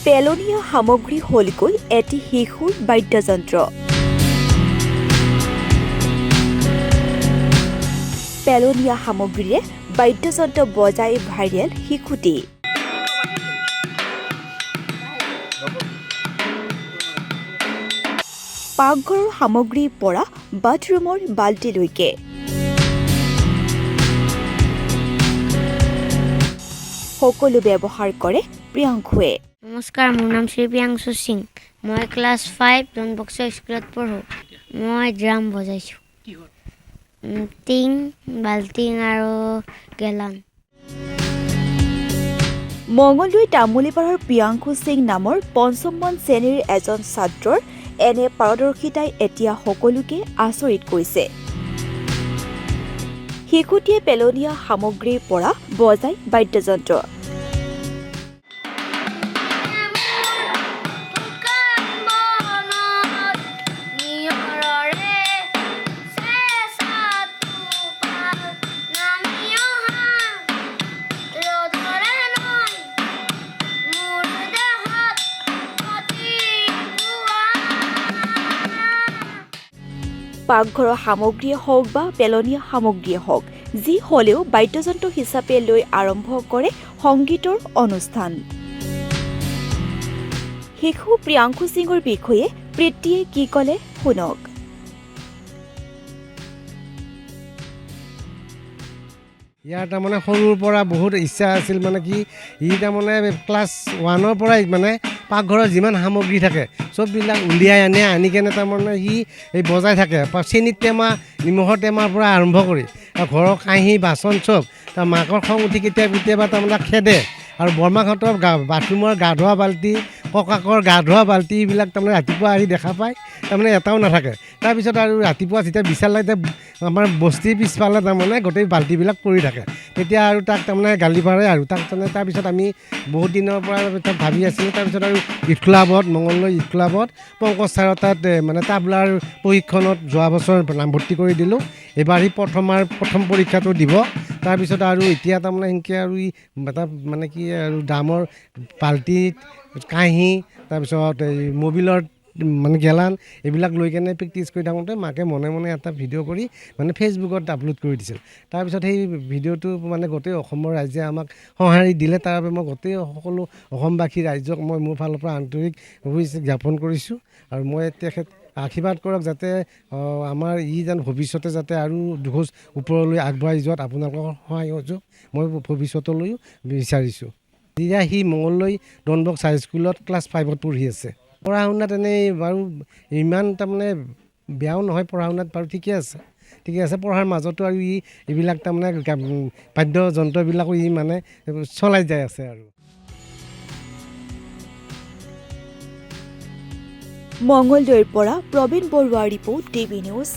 পেলনীয়া সামগ্ৰী হ'লগৈ এটি শিশুৰ বাদ্যযন্ত্ৰ। পেলনীয়া সামগ্ৰীৰে বাদ্যযন্ত্ৰ বজাই ভাইৰেল শিশুটি। পাকঘৰৰ সামগ্ৰীৰ পৰা বাথৰুমৰ বাল্টিলৈকে সকলো ব্যৱহাৰ কৰে প্ৰিয়াংশুৱে। নমস্কাৰ, মোৰ নাম শ্ৰী প্ৰিয়াংশু সিং। মই ক্লাছ 5 ডনবস্কো স্কুলত পঢ়োঁ। মই ড্ৰাম বজাইছোঁ, টিং, বাল্টিং আৰু গেলান। মঙলদৈ তামুলীপাৰৰ প্ৰিয়াংশু সিং নামৰ ৫ম শ্ৰেণীৰ এজন ছাত্ৰৰ এনে পাৰদৰ্শিতাই এতিয়া সকলোকে আচৰিত কৰিছে। শিশুটিয়ে পেলনীয়া সামগ্ৰীৰ পৰা বজাই বাদ্যযন্ত্ৰ। পাকঘৰৰ সামগ্ৰীয়ে হওক বা পেলনীয়া সামগ্ৰীয়ে হওক, যি হ'লেও বাদ্যযন্ত্ৰ হিচাপে লৈ আৰম্ভ কৰে সংগীতৰ অনুষ্ঠান। শিশু প্ৰিয়াংশু সিঙৰ বিষয়ে প্ৰীতিয়ে কি ক'লে শুনক। ইয়াৰ তাৰমানে সৰুৰ পৰা বহুত ইচ্ছা আছিল, মানে কি ই তাৰমানে ক্লাছ 1ৰ পৰাই মানে পাকঘৰৰ যিমান সামগ্ৰী থাকে চববিলাক উলিয়াই আনি কেনে তাৰমানে সি এই বজাই থাকে। চেনিৰ টেমা, নিমখৰ টেমাৰ পৰা আৰম্ভ কৰি ঘৰৰ কাঁহী বাচন চব। তাৰ মাকৰ খং উঠি কেতিয়াবা তাৰমানে খেদে। আৰু বৰমাহঁতৰ বাথৰুমৰ গা ধোৱা বাল্টি, ককাকৰ গা ধোৱা বাল্টি, এইবিলাক তাৰমানে ৰাতিপুৱা আহি দেখা পায়, তাৰমানে এটাও নাথাকে। তাৰপিছত আৰু ৰাতিপুৱা যেতিয়া বিচালে আমাৰ বস্তিৰ পিছফালে তাৰমানে গোটেই বাল্টিবিলাক পৰি থাকে। তেতিয়া আৰু তাক তাৰমানে গালি পাৰে আৰু তাক তাৰপিছত আমি বহুত দিনৰ পৰা তাক ভাবি আছিলোঁ। তাৰপিছত আৰু ইউথ ক্লাবত, মঙলদৈ ইউথ ক্লাবত পংকজ ছাৰৰ তাত মানে তাবলাৰ প্ৰশিক্ষণত যোৱা বছৰ নামভৰ্তি কৰি দিলোঁ। এইবাৰ সি প্ৰথম পৰীক্ষাটো দিব। তাৰপিছত আৰু এতিয়া তাৰমানে সেনেকৈ আৰু ই এটা মানে কি আৰু দামৰ বাল্টি, কাঁহী, তাৰপিছত এই মবিলৰ মানে গেলান, এইবিলাক লৈ কেনে প্ৰেক্টিছ কৰি থাকোঁতে মাকে মনে মনে এটা ভিডিঅ' কৰি মানে ফেচবুকত আপলোড কৰি দিছিল। তাৰপিছত সেই ভিডিঅ'টো মানে গোটেই অসমৰ ৰাইজে আমাক সঁহাৰি দিলে। তাৰ বাবে মই গোটেই সকলো অসমবাসী ৰাইজক মই মোৰ ফালৰ পৰা আন্তৰিক শুভেচ্ছা জ্ঞাপন কৰিছোঁ। আৰু মই তেখেত আশীৰ্বাদ কৰক যাতে আমাৰ যেন ভৱিষ্যতে যাতে আৰু দুখোজ ওপৰলৈ আগবাঢ়ি যোৱাত আপোনালোকৰ সহায় সহযোগ মই ভৱিষ্যতলৈও বিচাৰিছোঁ। এতিয়া সি মঙলদৈ ডনবস্কো হাইস্কুলত ক্লাছ 5ত পঢ়ি আছে। পঢ়া শুনাত এনেই বাৰু ইমান তাৰমানে বেয়াও নহয়, পঢ়া শুনাত বাৰু ঠিকে আছে। পঢ়াৰ মাজতো আৰু ই এইবিলাক তাৰমানে বাদ্যযন্ত্ৰবিলাকো ই মানে চলাই যাই আছে আৰু। মঙলদৈৰ পৰা প্ৰবীণ বৰুৱাৰ ৰিপৰ্ট, টিভি নিউজ।